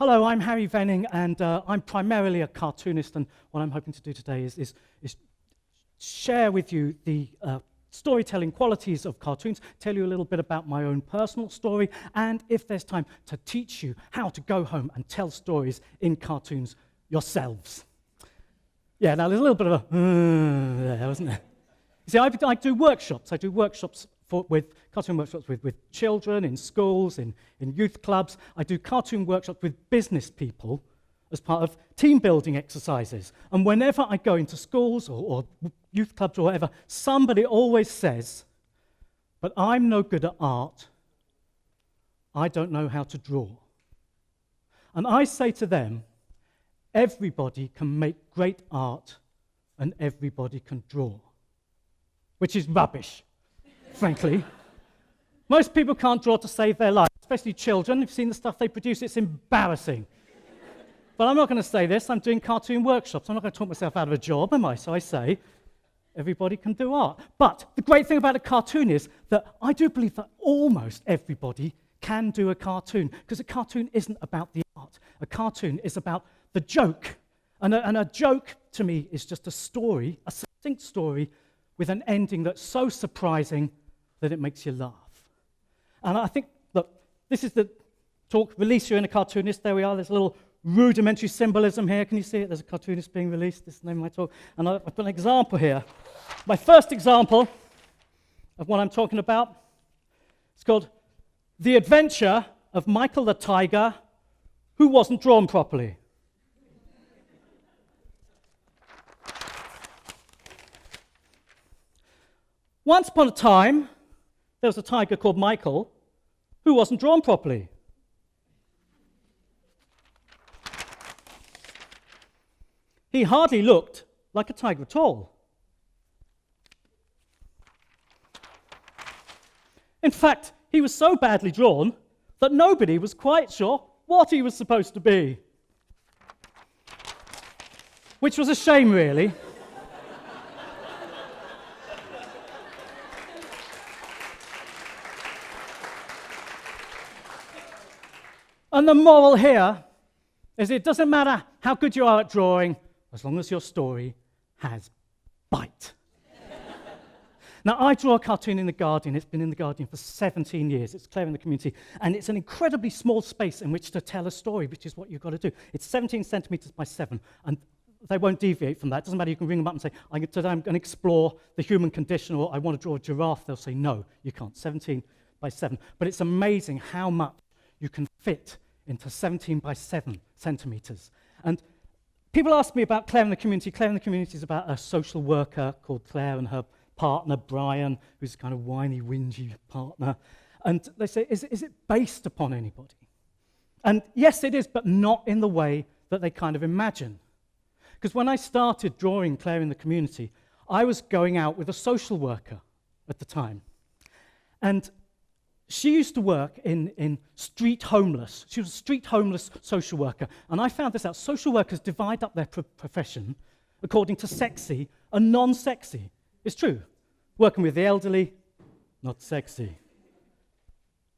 Hello, I'm Harry Venning, and I'm primarily a cartoonist, and what I'm hoping to do today is share with you the storytelling qualities of cartoons, tell you a little bit about my own personal story, and if there's time, to teach you how to go home and tell stories in cartoons yourselves. Yeah, now there's a little bit of a there, wasn't there? You see, I do workshops. I do workshops with cartoon workshops with children in schools, in youth clubs. I do cartoon workshops with business people as part of team building exercises. And whenever I go into schools or youth clubs or whatever, somebody always says, but I'm no good at art. I don't know how to draw. And I say to them, everybody can make great art and everybody can draw, which is rubbish. Frankly. Most people can't draw to save their life, especially children. You've seen the stuff they produce, it's embarrassing. But I'm not going to say this, I'm doing cartoon workshops. I'm not going to talk myself out of a job, am I? So I say, everybody can do art. But the great thing about a cartoon is that I do believe that almost everybody can do a cartoon, because a cartoon isn't about the art. A cartoon is about the joke. And a joke, to me, is just a story, a succinct story, with an ending that's so surprising that it makes you laugh. And I think, look, this is the talk, Release You in a Cartoonist. There we are, there's a little rudimentary symbolism here. Can you see it? There's a cartoonist being released. This is the name of my talk. And I've put an example here. My first example of what I'm talking about, it's called The Adventure of Michael the Tiger, Who Wasn't Drawn Properly. Once upon a time, there was a tiger called Michael who wasn't drawn properly. He hardly looked like a tiger at all. In fact, he was so badly drawn that nobody was quite sure what he was supposed to be. Which was a shame, really. And the moral here is it doesn't matter how good you are at drawing, as long as your story has bite. Now, I draw a cartoon in The Guardian. It's been in The Guardian for 17 years. It's Clare in the community. And it's an incredibly small space in which to tell a story, which is what you've got to do. It's 17 centimeters by 7, and they won't deviate from that. It doesn't matter. You can ring them up and say, today I'm going to explore the human condition, or I want to draw a giraffe. They'll say, no, you can't. 17 by 7. But it's amazing how much you can fit into 17 by 7 centimeters. And people ask me about Clare in the community. Clare in the community is about a social worker called Clare and her partner, Brian, who's a kind of whiny, whingy partner. And they say, is it based upon anybody? And yes, it is, but not in the way that they kind of imagine. Because when I started drawing Clare in the community, I was going out with a social worker at the time. And she used to work in street homeless. She was a street homeless social worker. And I found this out. Social workers divide up their profession according to sexy and non-sexy. It's true. Working with the elderly, not sexy.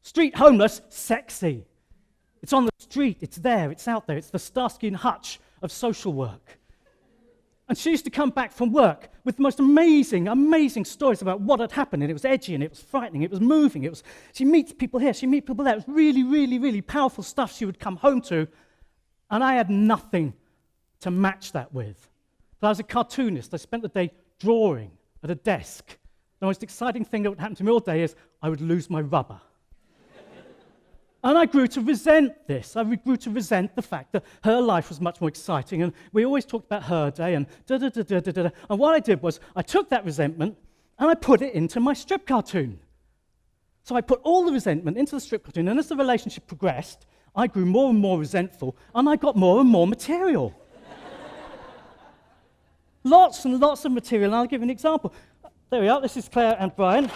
Street homeless, sexy. It's on the street, it's there, it's out there. It's the Starsky and Hutch of social work. And she used to come back from work with the most amazing, amazing stories about what had happened. And it was edgy, and it was frightening, it was moving. She meets people here, she meets people there. It was really, really, really powerful stuff she would come home to. And I had nothing to match that with. But I was a cartoonist. I spent the day drawing at a desk. The most exciting thing that would happen to me all day is I would lose my rubber. And I grew to resent this. I grew to resent the fact that her life was much more exciting, and we always talked about her day, and da-da-da-da-da-da. And what I did was I took that resentment and I put it into my strip cartoon. So I put all the resentment into the strip cartoon, and as the relationship progressed, I grew more and more resentful, and I got more and more material. Lots and lots of material, and I'll give you an example. There we are, this is Clare and Brian.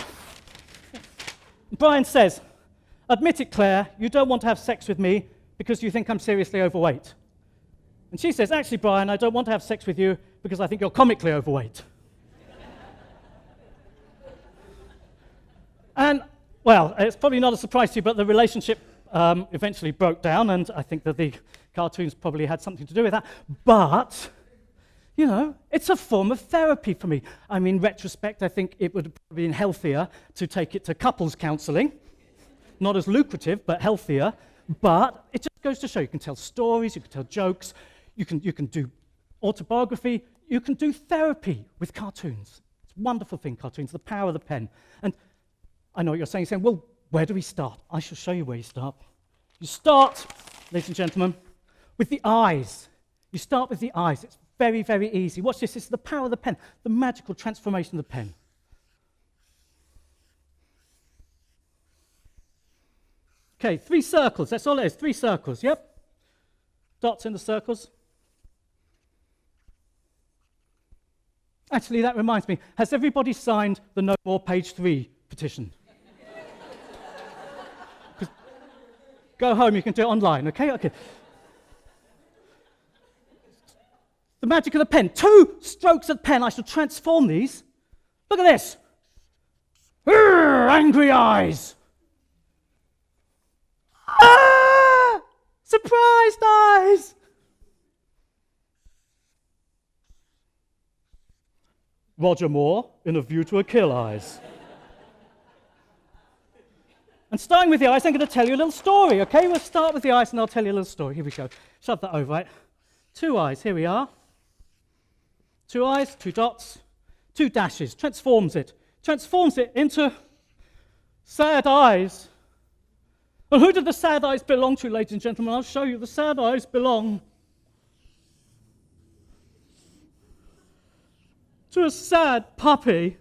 Brian says, admit it, Clare, you don't want to have sex with me because you think I'm seriously overweight. And she says, actually, Brian, I don't want to have sex with you because I think you're comically overweight. And, well, it's probably not a surprise to you, but the relationship eventually broke down, and I think that the cartoons probably had something to do with that. But, you know, it's a form of therapy for me. I mean, in retrospect, I think it would have been healthier to take it to couples counselling. Not as lucrative, but healthier. But it just goes to show you can tell stories, you can tell jokes, you can do autobiography, you can do therapy with cartoons. It's a wonderful thing, cartoons, the power of the pen. And I know what you're saying, well, where do we start? I shall show you where you start. You start, ladies and gentlemen, with the eyes. You start with the eyes. It's very, very easy. Watch this. It's the power of the pen, the magical transformation of the pen. Okay, 3 circles. That's all it is. 3 circles. Yep. Dots in the circles. Actually, that reminds me. Has everybody signed the No More Page 3 petition? Go home, you can do it online, okay? Okay. The magic of the pen. 2 strokes of the pen. I shall transform these. Look at this. Angry eyes. Ah! Surprised eyes. Roger Moore in A View to a Kill eyes. And starting with the eyes, I'm going to tell you a little story, okay? We'll start with the eyes and I'll tell you a little story. Here we go. Shove that over, right? 2 eyes, here we are. 2 eyes, 2 dots, 2 dashes. Transforms it. Transforms it into sad eyes. And who did the sad eyes belong to, ladies and gentlemen? I'll show you. The sad eyes belong to a sad puppy.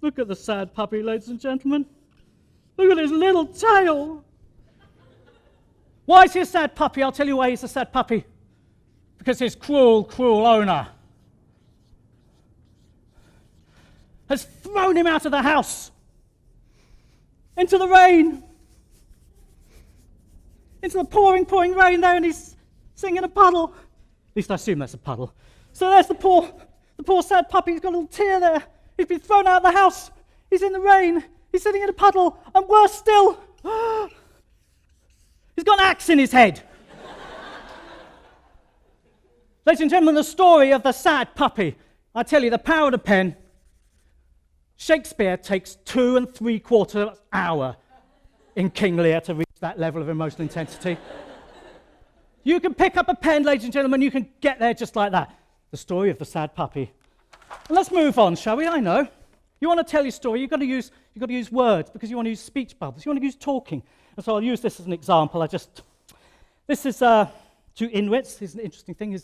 Look at the sad puppy, ladies and gentlemen. Look at his little tail. Why is he a sad puppy? I'll tell you why he's a sad puppy. Because his cruel, cruel owner has thrown him out of the house into the rain, into the pouring, pouring rain there, and he's sitting in a puddle. At least I assume that's a puddle. So there's the poor sad puppy. He's got a little tear there. He's been thrown out of the house. He's in the rain. He's sitting in a puddle. And worse still, he's got an axe in his head. Ladies and gentlemen, the story of the sad puppy. I tell you, the power of the pen. Shakespeare takes 2 3/4 hours in King Lear to reach that level of emotional intensity. You can pick up a pen, ladies and gentlemen, you can get there just like that. The story of the sad puppy. And let's move on, shall we? I know. You want to tell your story, you've got to use words because you want to use speech bubbles. You want to use talking. And so I'll use this as an example. This is 2 Inuits. Here's an interesting thing.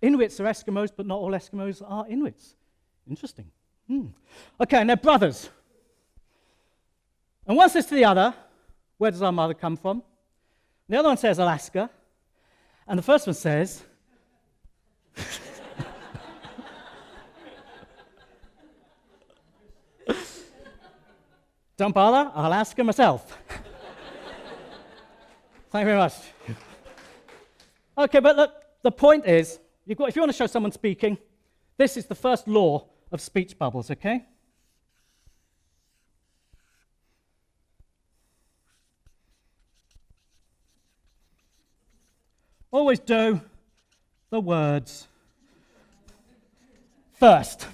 Inuits are Eskimos, but not all Eskimos are Inuits. Interesting. Okay, and they're brothers. And one says to the other, where does our mother come from? The other one says Alaska. And the first one says, don't bother, I'll ask her myself. Thank you very much. Okay, but look, the point is, if you want to show someone speaking, this is the first law of speech bubbles, okay? Always do the words first.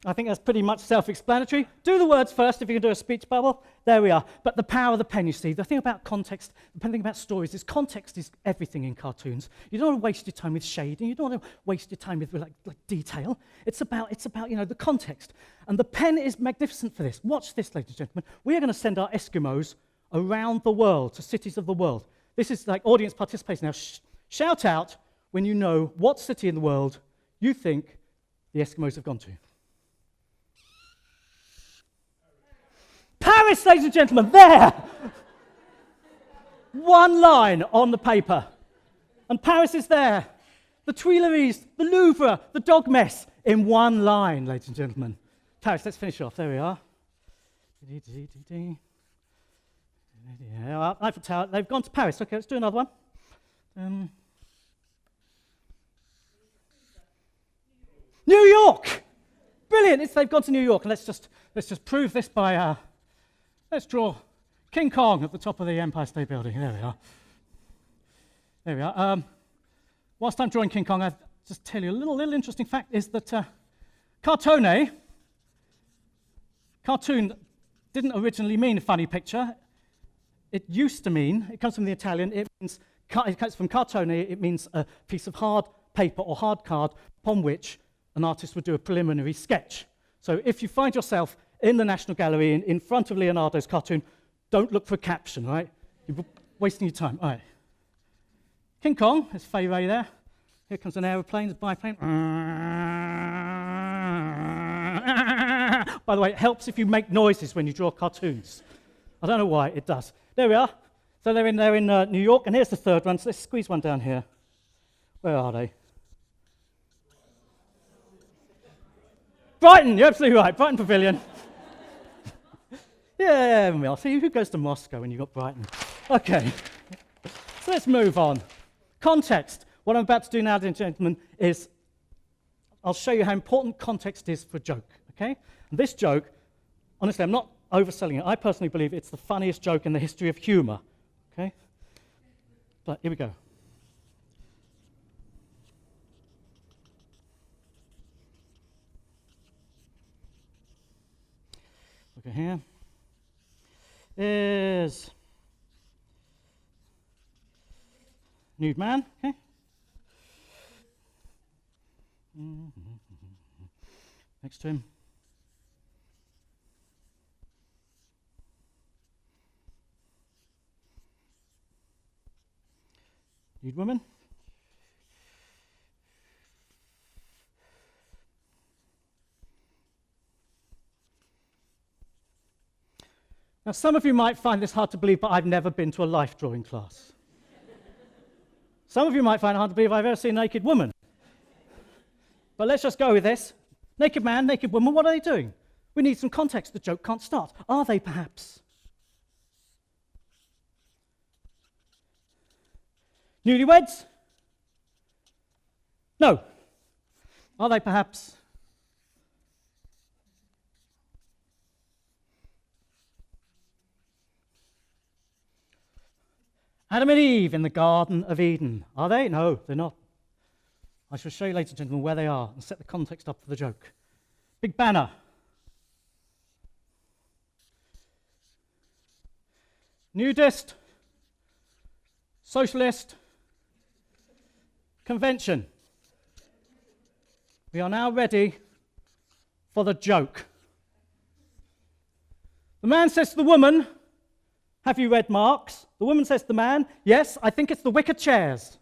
I think that's pretty much self-explanatory. Do the words first if you can do a speech bubble. There we are. But the power of the pen, you see, the thing about context, the thing about stories is context is everything in cartoons. You don't want to waste your time with shading. You don't want to waste your time with like detail. It's about the context. And the pen is magnificent for this. Watch this, ladies and gentlemen. We are going to send our Eskimos around the world, to cities of the world. This is like audience participation. Now, shout out when you know what city in the world you think the Eskimos have gone to. Paris, ladies and gentlemen, there! One line on the paper. And Paris is there. The Tuileries, the Louvre, the dog mess in one line, ladies and gentlemen. Paris, let's finish off. There we are. Yeah, Eiffel Tower, they've gone to Paris. Okay, let's do another one. New York! brilliant. They've gone to New York, and let's just prove this by let's draw King Kong at the top of the Empire State Building. There we are. There we are. Whilst I'm drawing King Kong, I'll just tell you a little interesting fact is that cartoon didn't originally mean a funny picture. It used to mean, it comes from the Italian, it comes from cartone, it means a piece of hard paper or hard card upon which an artist would do a preliminary sketch. So if you find yourself in the National Gallery in front of Leonardo's cartoon, don't look for a caption, right? You're wasting your time. All right. King Kong, there's Fay Ray there. Here comes an aeroplane, a biplane. By the way, it helps if you make noises when you draw cartoons. I don't know why, it does. There we are. So they're in New York, and here's the third one. So let's squeeze one down here. Where are they? Brighton, you're absolutely right. Brighton Pavilion. Yeah, well, see, who goes to Moscow when you've got Brighton? Okay. So let's move on. Context. What I'm about to do now, ladies and gentlemen, is I'll show you how important context is for a joke, okay? And this joke, honestly, I'm not overselling it. I personally believe it's the funniest joke in the history of humor, okay? But here we go. Look at here. There's nude man, okay? Next to him. Nude woman. Now, some of you might find this hard to believe, but I've never been to a life drawing class. Some of you might find it hard to believe I've ever seen a naked woman. But let's just go with this. Naked man, naked woman, what are they doing? We need some context. The joke can't start. Are they perhaps newlyweds? No. Are they perhaps Adam and Eve in the Garden of Eden? Are they? No, they're not. I shall show you, ladies and gentlemen, where they are and set the context up for the joke. Big banner. Nudist, socialist, convention. We are now ready for the joke. The man says to the woman, "Have you read Marx?" The woman says to the man, "Yes, I think it's the wicker chairs."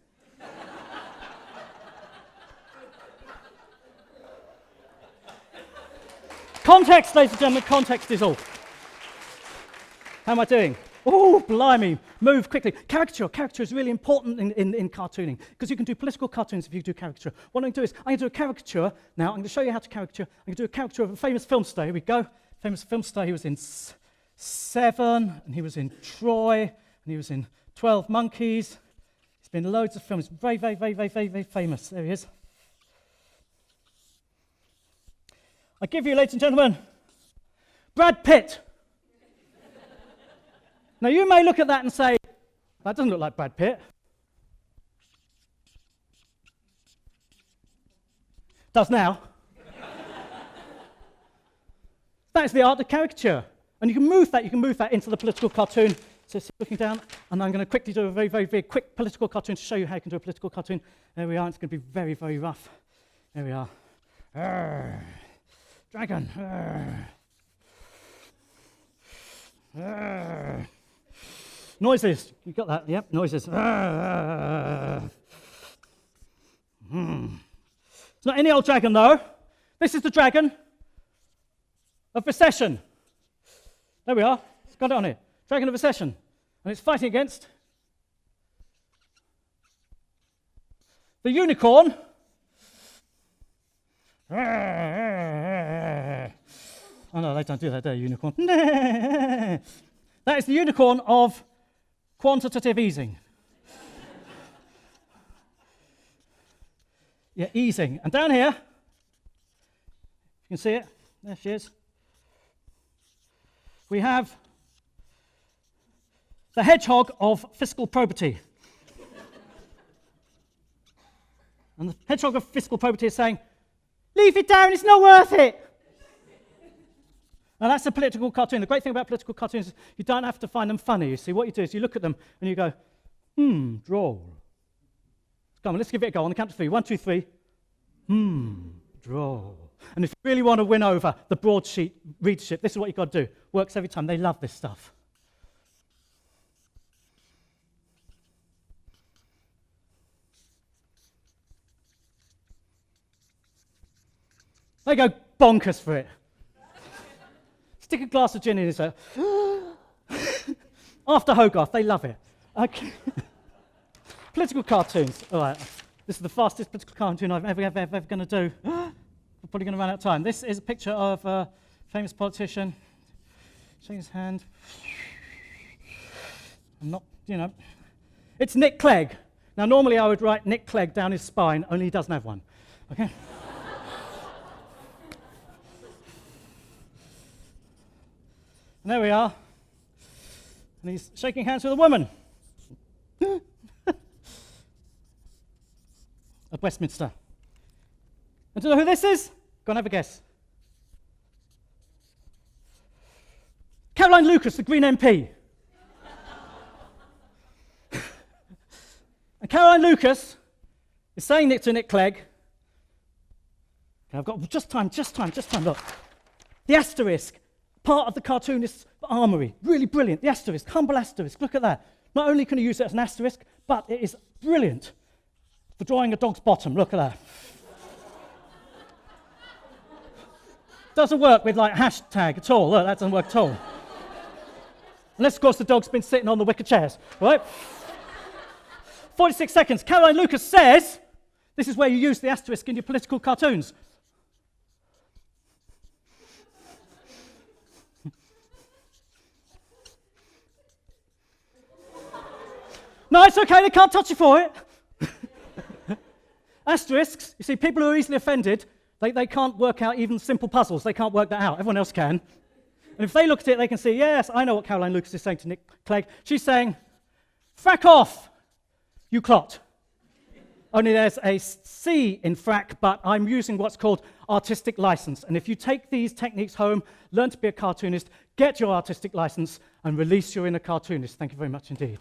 Context, ladies and gentlemen, context is all. How am I doing? Oh, blimey, move quickly. Caricature is really important in cartooning, because you can do political cartoons if you do caricature. What I'm going to do is, I'm going to do a caricature. Now, I'm going to show you how to caricature. I'm going to do a caricature of a famous film star. Here we go. Famous film star. He was in Seven, and he was in Troy, and he was in 12 Monkeys. He's been in loads of films. Very, very, very, very, very, very famous. There he is. I give you, ladies and gentlemen, Brad Pitt. Now, you may look at that and say, that doesn't look like Brad Pitt. Does now. That's the art of caricature. And you can move that into the political cartoon. So looking down, and I'm going to quickly do a very, very, very quick political cartoon to show you how you can do a political cartoon. There we are. It's going to be very, very rough. There we are. Arrgh. Dragon. Arrgh. Arrgh. Noises. You got that? Yep. Noises. It's not any old dragon, though. This is the dragon of recession. There we are. It's got it on it. Dragon of recession. And it's fighting against the unicorn. Oh no, they don't do that, they're unicorn. That is the unicorn of quantitative easing. Yeah, easing. And down here, you can see it. There she is. We have the hedgehog of fiscal probity. And the hedgehog of fiscal probity is saying, leave it down, it's not worth it. Now that's a political cartoon. The great thing about political cartoons is you don't have to find them funny. You see, what you do is you look at them and you go, droll. Come on, let's give it a go on the count of 3. 1, 2, 3. Droll. And if you really want to win over the broadsheet readership, this is what you've got to do. Works every time. They love this stuff. They go bonkers for it. Stick a glass of gin in his head. After Hogarth, they love it. Okay. Political cartoons. All right. This is the fastest political cartoon I'm ever going to do. We're probably going to run out of time. This is a picture of a famous politician. Shake his hand. I'm not, It's Nick Clegg. Now, normally I would write Nick Clegg down his spine, only he doesn't have one. Okay? And there we are. And he's shaking hands with a woman. At Westminster. And do you know who this is? Go and have a guess. Caroline Lucas, the Green MP. And Caroline Lucas is saying to Nick Clegg, okay, I've got just time, look. The asterisk, part of the cartoonist's armoury, really brilliant. The asterisk, humble asterisk, look at that. Not only can you use it as an asterisk, but it is brilliant for drawing a dog's bottom, look at that. Doesn't work with hashtag at all, look, that doesn't work at all. Unless, of course, the dog's been sitting on the wicker chairs, right? 46 seconds. Caroline Lucas says, this is where you use the asterisk in your political cartoons. No, it's okay, they can't touch you for it. Asterisks, you see, people who are easily offended, they can't work out even simple puzzles. They can't work that out. Everyone else can. And if they look at it, they can see, yes, I know what Caroline Lucas is saying to Nick Clegg. She's saying, frack off, you clot. Only there's a C in frack, but I'm using what's called artistic license. And if you take these techniques home, learn to be a cartoonist, get your artistic license, and release your inner cartoonist. Thank you very much indeed.